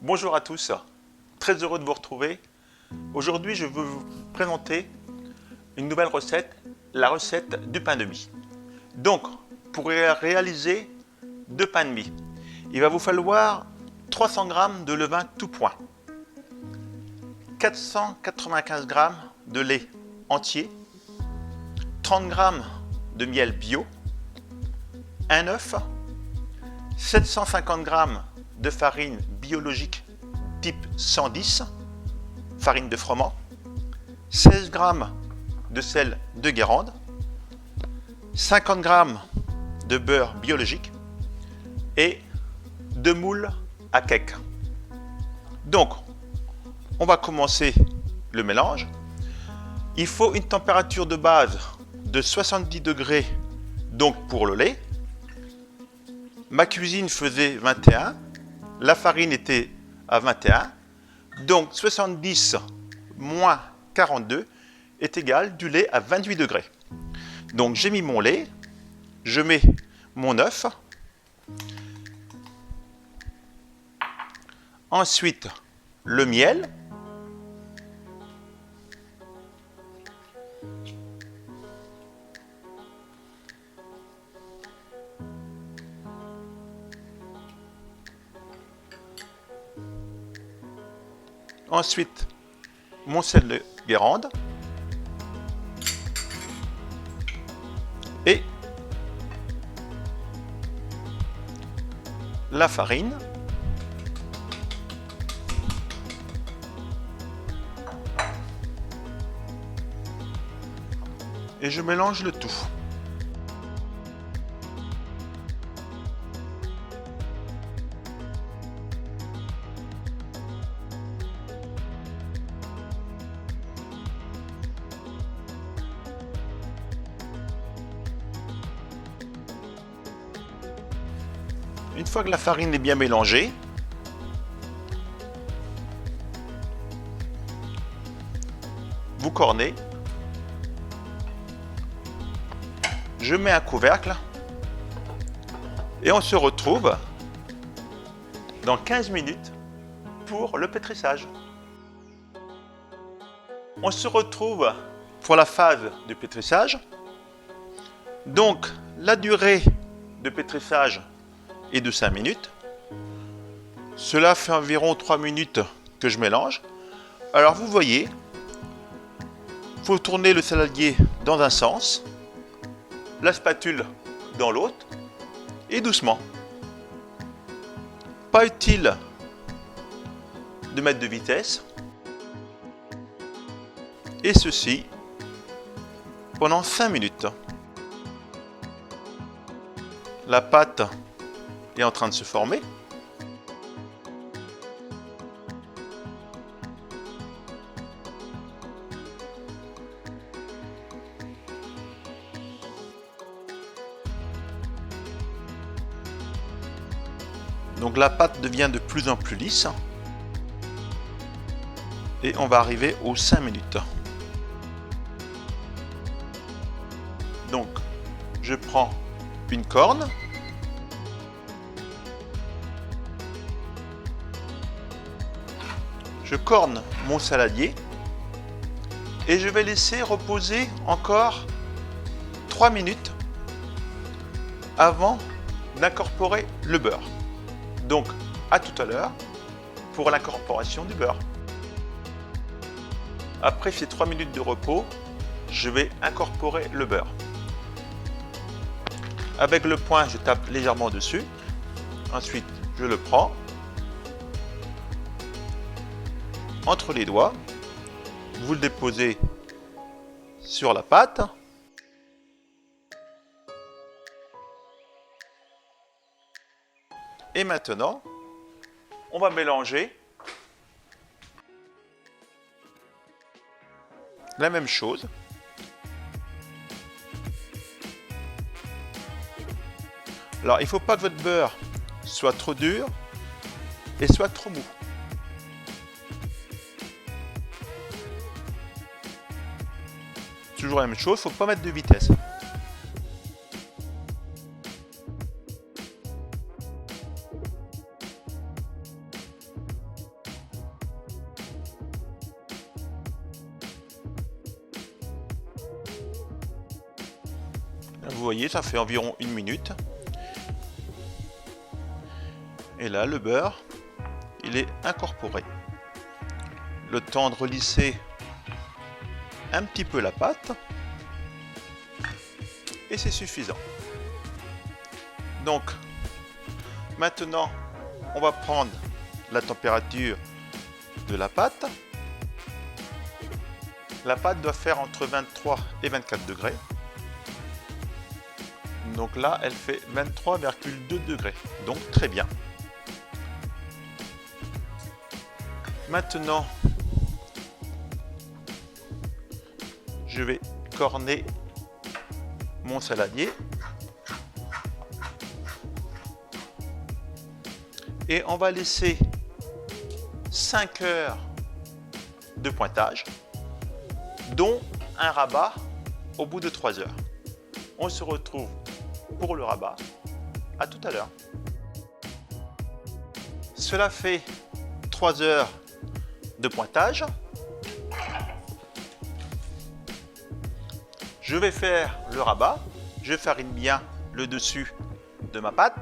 Bonjour à tous, très heureux de vous retrouver. Aujourd'hui, je veux vous présenter une nouvelle recette, la recette du pain de mie. Donc, pour réaliser deux pains de mie, il va vous falloir 300 g de levain tout point, 495 g de lait entier, 30 g de miel bio, un œuf, 750 g de farine biologique type 110, farine de froment, 16 g de sel de Guérande, 50 g de beurre biologique et 2 moules à cake. Donc, on va commencer le mélange. Il faut une température de base de 70 degrés donc pour le lait. Ma cuisine faisait 21, la farine était à 21, donc 70 moins 42 est égal du lait à 28 degrés. Donc j'ai mis mon lait, je mets mon œuf, ensuite le miel, ensuite mon sel de Guérande et la farine, et je mélange le tout. Une fois que la farine est bien mélangée, vous cornez, je mets un couvercle et on se retrouve dans 15 minutes pour le pétrissage. On se retrouve pour la phase du pétrissage. Donc la durée de pétrissage est de 5 minutes. Cela fait environ 3 minutes que je mélange. Alors vous voyez, il faut tourner le saladier dans un sens, la spatule dans l'autre et doucement. Pas utile de mettre de vitesse. Et ceci pendant 5 minutes. La pâte est en train de se former. Donc la pâte devient de plus en plus lisse. Et on va arriver aux 5 minutes. Donc, je prends une corne. Je corne mon saladier. Et je vais laisser reposer encore 3 minutes avant d'incorporer le beurre. Donc, à tout à l'heure pour l'incorporation du beurre. Après ces 3 minutes de repos, je vais incorporer le beurre. Avec le poing, je tape légèrement dessus. Ensuite, je le prends entre les doigts. Vous le déposez sur la pâte. Et maintenant, on va mélanger la même chose. Alors, il ne faut pas que votre beurre soit trop dur et soit trop mou. Toujours la même chose, il ne faut pas mettre de vitesse. Vous voyez, ça fait environ 1 minute. Et là, le beurre, il est incorporé. Le temps de relisser un petit peu la pâte. Et c'est suffisant. Donc, maintenant, on va prendre la température de la pâte. La pâte doit faire entre 23 et 24 degrés. Donc là, elle fait 23,2 degrés. Donc très bien. Maintenant, je vais corner mon saladier. Et on va laisser 5 heures de pointage, dont un rabat au bout de 3 heures. On se retrouve pour le rabat. À tout à l'heure. Cela fait 3 heures de pointage. Je vais faire le rabat. Je farine bien le dessus de ma pâte.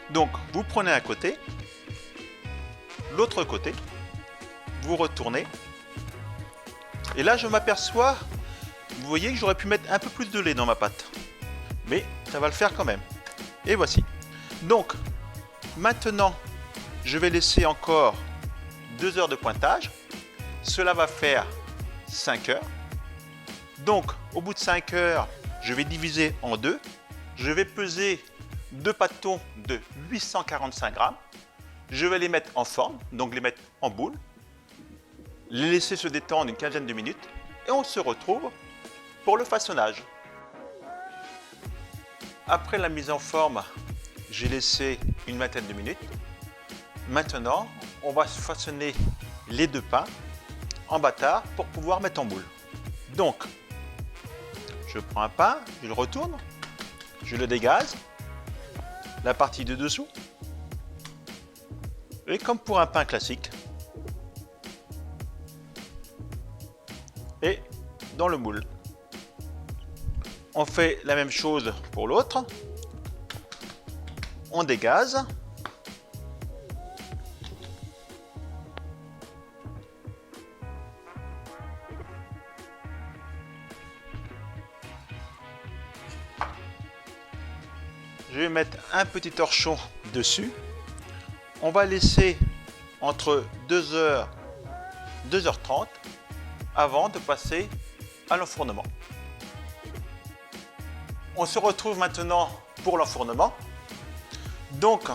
Donc, vous prenez un côté, l'autre côté, vous retournez. Et là, je m'aperçois, vous voyez que j'aurais pu mettre un peu plus de lait dans ma pâte. Mais ça va le faire quand même. Et voici. Donc, maintenant, je vais laisser encore 2 heures de pointage. Cela va faire 5 heures. Donc, au bout de 5 heures, je vais diviser en deux. Je vais peser 2 pâtons de 845 grammes. Je vais les mettre en forme, donc les mettre en boule. Les laisser se détendre une quinzaine de minutes. Et on se retrouve pour le façonnage. Après la mise en forme, j'ai laissé une vingtaine de minutes. Maintenant, on va façonner les 2 pains en bâtard pour pouvoir mettre en boule. Donc, je prends un pain, je le retourne, je le dégaze, la partie de dessous, et comme pour un pain classique, et dans le moule. On fait la même chose pour l'autre. On dégaze. Je vais mettre un petit torchon dessus. On va laisser entre 2h, 2h30 avant de passer à l'enfournement. On se retrouve maintenant pour l'enfournement. Donc,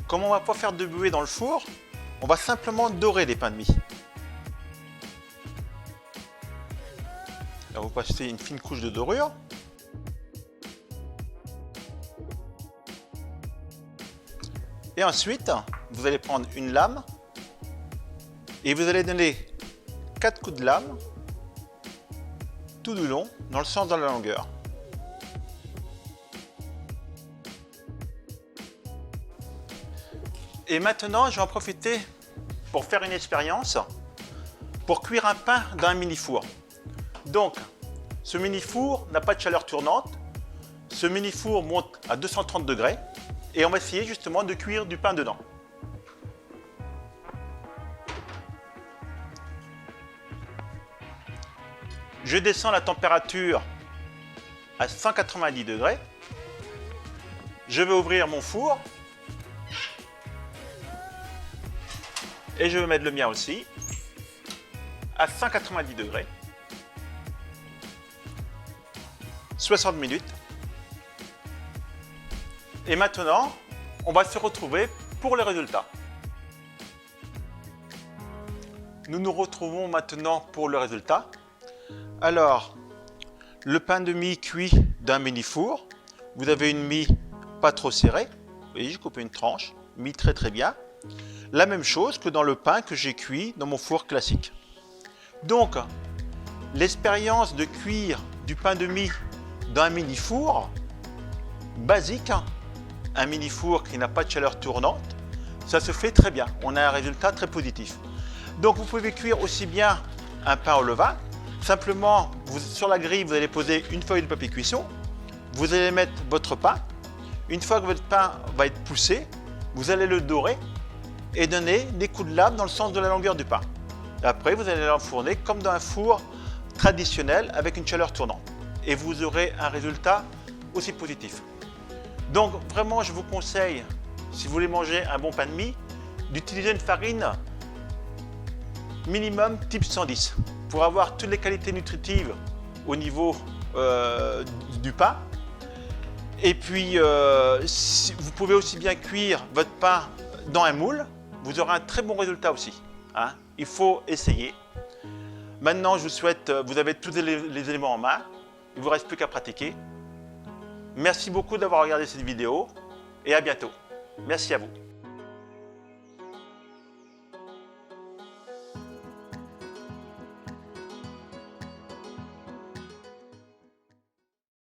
comme on ne va pas faire de buée dans le four, on va simplement dorer les pains de mie. Là, vous passez une fine couche de dorure. Et ensuite, vous allez prendre une lame et vous allez donner 4 coups de lame tout du long dans le sens de la longueur. Et maintenant, je vais en profiter pour faire une expérience pour cuire un pain dans un mini-four. Donc, ce mini-four n'a pas de chaleur tournante. Ce mini-four monte à 230 degrés et on va essayer justement de cuire du pain dedans. Je descends la température à 190 degrés. Je vais ouvrir mon four. Et je vais mettre le mien aussi à 190 degrés. 60 minutes. Et maintenant, on va se retrouver pour le résultat. Nous nous retrouvons maintenant pour le résultat. Alors, le pain de mie cuit d'un mini-four. Vous avez une mie pas trop serrée. Vous voyez, j'ai coupé une tranche. Mie très très bien. La même chose que dans le pain que j'ai cuit dans mon four classique. Donc, l'expérience de cuire du pain de mie dans un mini-four basique, un mini-four qui n'a pas de chaleur tournante, ça se fait très bien. On a un résultat très positif. Donc, vous pouvez cuire aussi bien un pain au levain. Simplement, sur la grille, vous allez poser une feuille de papier cuisson. Vous allez mettre votre pain. Une fois que votre pain va être poussé, vous allez le dorer et donner des coups de lame dans le sens de la longueur du pain. Et après, vous allez l'enfourner comme dans un four traditionnel avec une chaleur tournante. Et vous aurez un résultat aussi positif. Donc vraiment, je vous conseille, si vous voulez manger un bon pain de mie, d'utiliser une farine minimum type 110 pour avoir toutes les qualités nutritives au niveau du pain. Et puis, vous pouvez aussi bien cuire votre pain dans un moule, vous aurez un très bon résultat aussi. Hein. Il faut essayer. Maintenant, je vous souhaite, vous avez tous les éléments en main, il ne vous reste plus qu'à pratiquer. Merci beaucoup d'avoir regardé cette vidéo et à bientôt. Merci à vous.